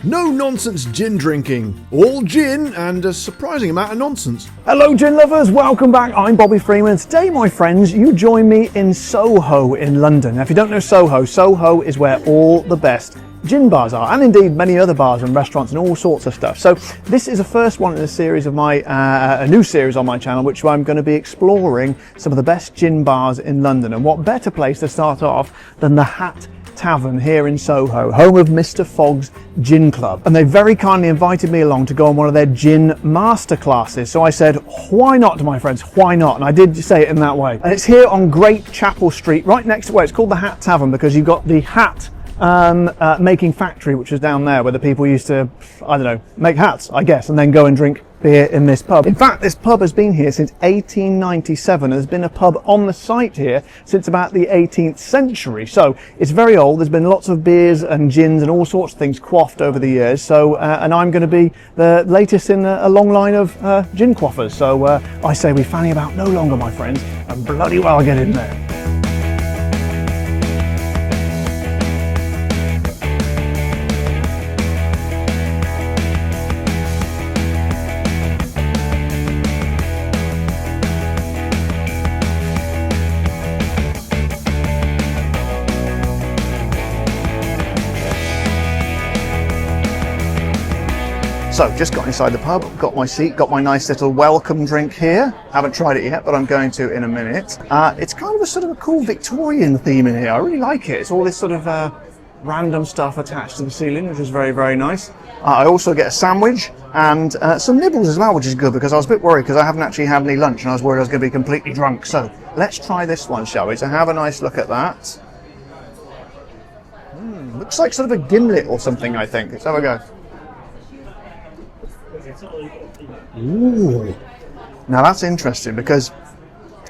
No nonsense gin drinking. All gin and a surprising amount of nonsense. Hello gin lovers, welcome back. I'm Bobby Freeman. Today, my friends, you join me in Soho in London. Now, if you don't know Soho, Soho is where all the best gin bars are, and indeed many other bars and restaurants and all sorts of stuff. So this is the first one in a series of my a new series on my channel, which I'm going to be exploring some of the best gin bars in London. And what better place to start off than the Tavern here in Soho, home of Mr Fogg's Gin Club. And they very kindly invited me along to go on one of their gin masterclasses. So I said, why not, my friends, why not? And I did say it in that way. And it's here on Great Chapel Street, right next to where it's called the Tavern, because you've got the hat making factory, which was down there where the people used to, I don't know, make hats, I guess, and then go and drink beer in this pub. In fact, this pub has been here since 1897. There's been a pub on the site here since about the 18th century. So it's very old. There's been lots of beers and gins and all sorts of things quaffed over the years. So, and I'm going to be the latest in a long line of gin quaffers. So I say we fanny about no longer, my friends, and bloody well get in there. So, just got inside the pub, got my seat, got my nice little welcome drink here. Haven't tried it yet, but I'm going to in a minute. It's kind of a sort of a cool Victorian theme in here. I really like it. It's all this sort of random stuff attached to the ceiling, which is very, very nice. I also get a sandwich and some nibbles as well, which is good because I was a bit worried because I haven't actually had any lunch and I was worried I was going to be completely drunk. So, let's try this one, shall we? So, have a nice look at that. Looks like sort of a gimlet or something, I think. Let's have a go. Ooh. Now that's interesting because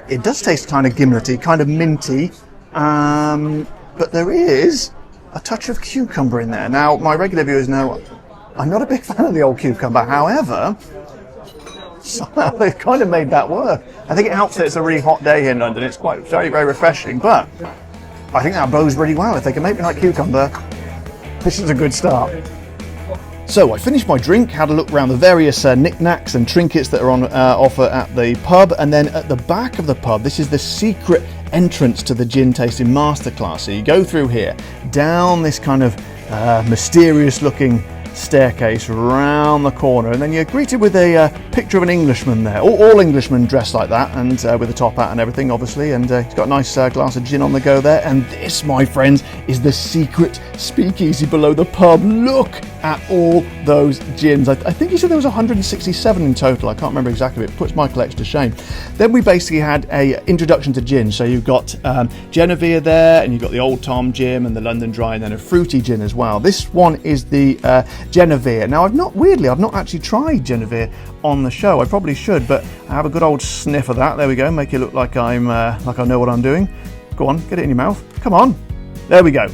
it does taste kind of gimlety, kind of minty, but there is a touch of cucumber in there. Now, my regular viewers know I'm not a big fan of the old cucumber. However, somehow they've kind of made that work. I think it helps that it's a really hot day here in London. It's quite very, very refreshing, but I think that bodes really well. If they can make me like cucumber, this is a good start. So I finished my drink, had a look around the various knickknacks and trinkets that are on offer at the pub, and then at the back of the pub, this is the secret entrance to the Gin Tasting Masterclass. So you go through here, down this kind of mysterious looking staircase round the corner, and then you're greeted with a picture of an Englishman there. All Englishmen dressed like that, and with a top hat and everything, obviously, and he's got a nice glass of gin on the go there. And this, my friends, is the secret speakeasy below the pub. Look at all those gins. I think he said there was 167 in total. I can't remember exactly, but it puts my collection to shame. Then we basically had a introduction to gin. So you've got Genevieve there, and you've got the Old Tom gin and the London Dry, and then a fruity gin as well. This one is the Genevieve. Now, I've not actually tried Genevieve on the show. I probably should, but I have a good old sniff of that. There we go. Make it look like I'm like I know what I'm doing. Go on, get it in your mouth. Come on. There we go.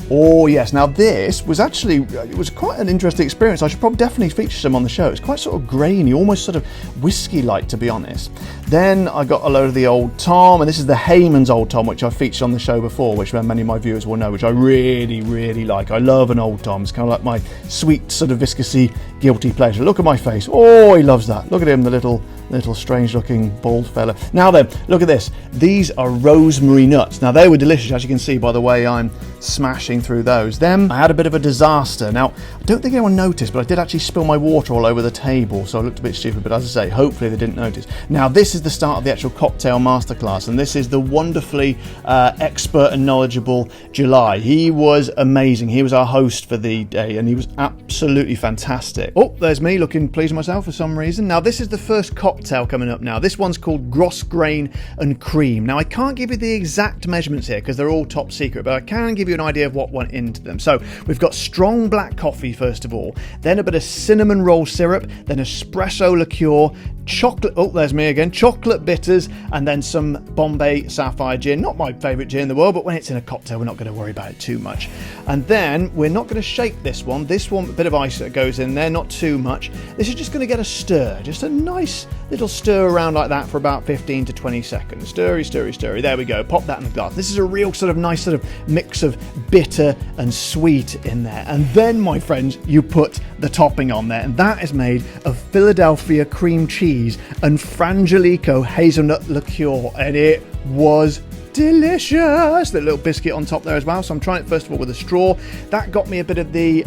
Oh yes, now this was actually, it was quite an interesting experience. I should probably definitely feature some on the show. It's quite sort of grainy, almost sort of whiskey-like, to be honest. Then I got a load of the Old Tom, and this is the Heyman's Old Tom, which I've featured on the show before, which many of my viewers will know, which I really, really like. I love an Old Tom. It's kind of like my sweet sort of viscousy guilty pleasure. Look at my face. Oh, he loves that. Look at him, the little strange looking bald fella. Now then, look at this. These are rosemary nuts. Now they were delicious, as you can see by the way I'm smashing through those. Then I had a bit of a disaster. Now, I don't think anyone noticed, but I did actually spill my water all over the table, so I looked a bit stupid, but as I say, hopefully they didn't notice. Now, this is the start of the actual cocktail masterclass, and this is the wonderfully expert and knowledgeable July. He was amazing. He was our host for the day, and he was absolutely fantastic. Oh, there's me looking pleased with myself for some reason. Now, this is the first cocktail coming up now. This one's called Gross Grain and Cream. Now, I can't give you the exact measurements here because they're all top secret, but I can give you an idea of what went into them. So we've got strong black coffee first of all, then a bit of cinnamon roll syrup, then espresso liqueur, chocolate, oh, there's me again, chocolate bitters, and then some Bombay Sapphire gin. Not my favourite gin in the world, but when it's in a cocktail, we're not going to worry about it too much. And then we're not going to shake this one. This one, a bit of ice that goes in there, not too much. This is just going to get a stir, just a nice little stir around like that for about 15 to 20 seconds. Stirry, stirry, stirry. There we go. Pop that in the glass. This is a real sort of nice sort of mix of bitter and sweet in there. And then, my friends, you put the topping on there, and that is made of Philadelphia cream cheese and Frangelico hazelnut liqueur, and it was delicious. The little biscuit on top there as well. So I'm trying it first of all with a straw. That got me a bit of the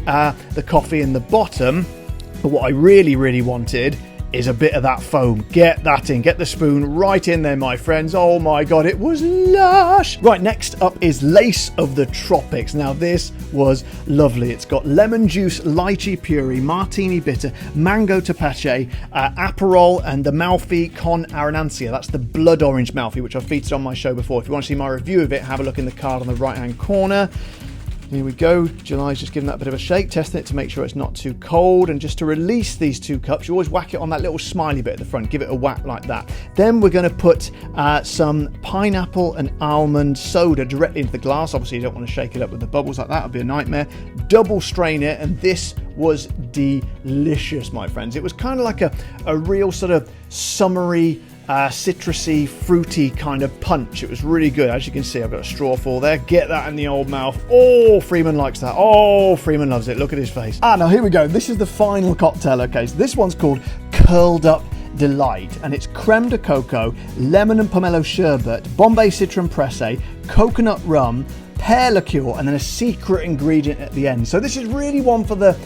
coffee in the bottom, but what I really wanted is a bit of that foam. Get that in. Get the spoon right in there, my friends. Oh my God, it was lush. Right, next up is Lace of the Tropics. Now, this was lovely. It's got lemon juice, lychee puree, martini bitter, mango tepache, Aperol, and the Malfi con Aranancia. That's the blood orange Malfi, which I've featured on my show before. If you want to see my review of it, have a look in the card on the right-hand corner. Here we go. July's just giving that a bit of a shake, testing it to make sure it's not too cold. And just to release these 2 cups, you always whack it on that little smiley bit at the front. Give it a whack like that. Then we're going to put some pineapple and almond soda directly into the glass. Obviously, you don't want to shake it up with the bubbles like that. It would be a nightmare. Double strain it, and this was delicious, my friends. It was kind of like a real sort of summery, citrusy, fruity kind of punch. It was really good. As you can see, I've got a straw full there. Get that in the old mouth. Oh, Freeman likes that. Oh, Freeman loves it. Look at his face. Now here we go. This is the final cocktail. Okay, so this one's called Curled Up Delight, and it's creme de coco, lemon and pomelo sherbet, Bombay citron presse, coconut rum, pear liqueur, and then a secret ingredient at the end. So this is really one for the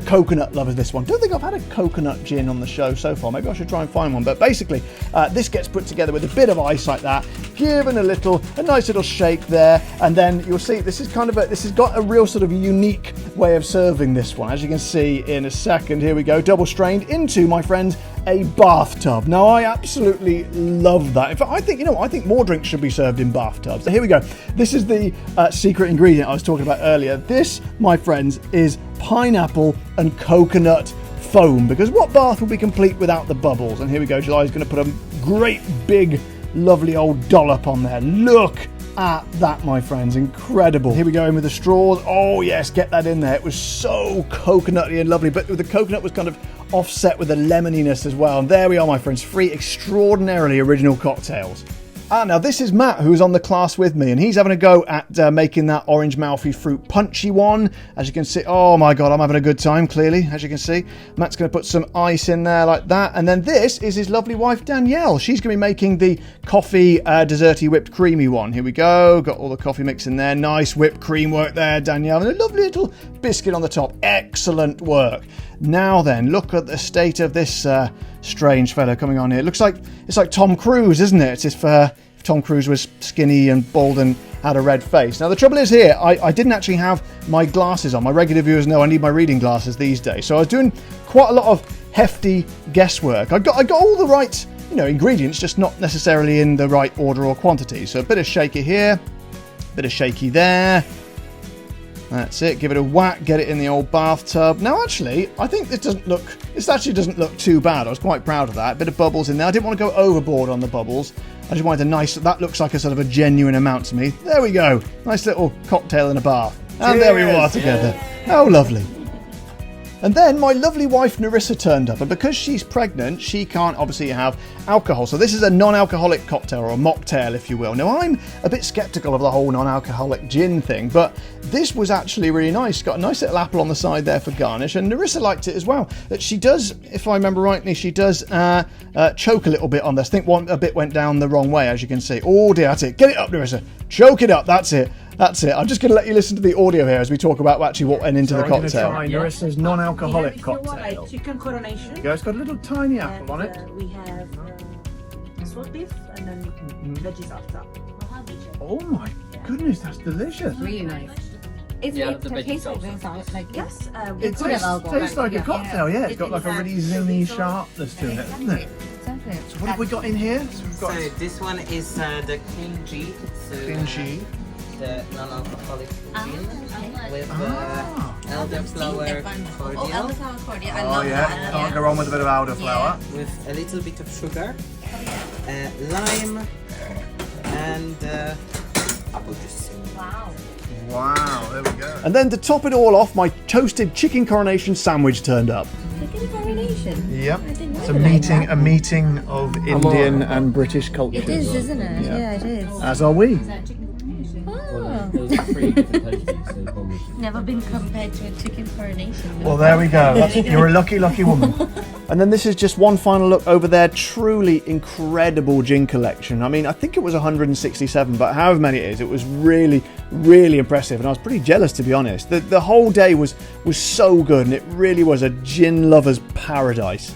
coconut lovers, this one. Don't think I've had a coconut gin on the show so far. Maybe I should try and find one. But basically, this gets put together with a bit of ice like that, given a nice little shake there, and then you'll see this has got a real sort of unique way of serving this one. As you can see in a second, here we go, double strained into, my friends, a bathtub. Now, I absolutely love that. In fact, I think more drinks should be served in bathtubs. So here we go. This is the secret ingredient I was talking about earlier. This, my friends, is pineapple and coconut foam, because what bath would be complete without the bubbles? And here we go. July's going to put a great big lovely old dollop on there. Look at that, my friends. Incredible. Here we go in with the straws. Oh yes, get that in there. It was so coconutty and lovely, but the coconut was kind of offset with the lemoniness as well. And there we are, my friends. 3 extraordinarily original cocktails. Now this is Matt, who's on the class with me, and he's having a go at making that orange Malfi fruit punchy one. As you can see, oh my God, I'm having a good time, clearly, as you can see. Matt's going to put some ice in there like that. And then this is his lovely wife, Danielle. She's going to be making the coffee desserty whipped creamy one. Here we go. Got all the coffee mix in there. Nice whipped cream work there, Danielle. And a lovely little biscuit on the top. Excellent work. Now then, look at the state of this strange fellow coming on here. It's like Tom Cruise, isn't it? It's if Tom Cruise was skinny and bald and had a red face. Now the trouble is here, I didn't actually have my glasses on. My regular viewers know I need my reading glasses these days. So I was doing quite a lot of hefty guesswork. I got all the right ingredients, just not necessarily in the right order or quantity. So a bit of shaky here, a bit of shaky there. That's it. Give it a whack. Get it in the old bathtub. Now, actually, I think this actually doesn't look too bad. I was quite proud of that. A bit of bubbles in there. I didn't want to go overboard on the bubbles. I just wanted that looks like a sort of a genuine amount to me. There we go. Nice little cocktail in a bath. And there we are together. How lovely. And then my lovely wife Narissa turned up, and because she's pregnant, she can't obviously have alcohol. So this is a non-alcoholic cocktail, or a mocktail, if you will. Now, I'm a bit sceptical of the whole non-alcoholic gin thing, but this was actually really nice. Got a nice little apple on the side there for garnish, and Narissa liked it as well. That she does, if I remember rightly, she does choke a little bit on this. I think a bit went down the wrong way, as you can see. Oh dear, that's it. Get it up, Narissa. Choke it up. That's it. That's it. I'm just going to let you listen to the audio here as we talk about actually what went into the cocktail. I'm going to try Narissa's non-alcoholic cocktail. Chicken Coronation. Yeah, it's got a little tiny apple on it. We have smoked beef and then veggies on top. Oh my goodness, that's delicious. Really nice. It tastes like Yes, it tastes like a cocktail, yeah. It's got like a really zingy sharpness to it, hasn't it? Exactly. So what have we got in here? So we've got So this one is the King G. So King G. the non-alcoholic gin with elderflower cordial. Oh, elderflower cordial. I Oh love yeah, that. can't go wrong with a bit of elderflower. With a little bit of sugar, lime, and apple juice. Wow. Wow, there we go. And then to top it all off, my toasted chicken coronation sandwich turned up. Chicken coronation. Yep. I didn't It's a recognise meeting, that. a meeting of Indian and British cultures. It is, isn't it? Yeah, it is. As are we. Oh. There was 3 different toasties, so one was Never been compared to a chicken coronation. Well, there we go. You're a lucky, lucky woman. And then this is just one final look over their truly incredible gin collection. I mean, I think it was 167, but however many it is, it was really, really impressive. And I was pretty jealous, to be honest. The whole day was so good, and it really was a gin lover's paradise.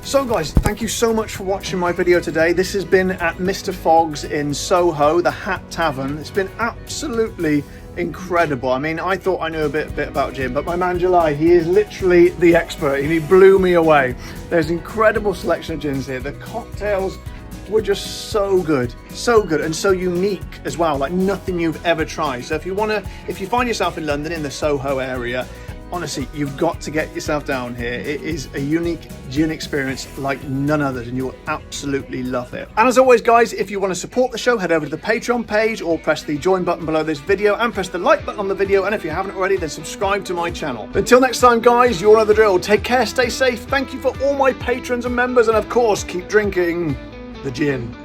So guys, thank you so much for watching my video today. This has been at Mr Fogg's in Soho, the Hat Tavern. It's been absolutely incredible. I mean, I thought I knew a bit about gin, but my man July, he is literally the expert. He blew me away. There's incredible selection of gins here. The cocktails were just so good and so unique as well, like nothing you've ever tried. So if you find yourself in London in the Soho area, honestly, you've got to get yourself down here. It is a unique gin experience like none others, and you will absolutely love it. And as always, guys, if you want to support the show, head over to the Patreon page or press the join button below this video and press the like button on the video. And if you haven't already, then subscribe to my channel. Until next time, guys, you all know the drill. Take care, stay safe. Thank you for all my patrons and members, and of course, keep drinking the gin.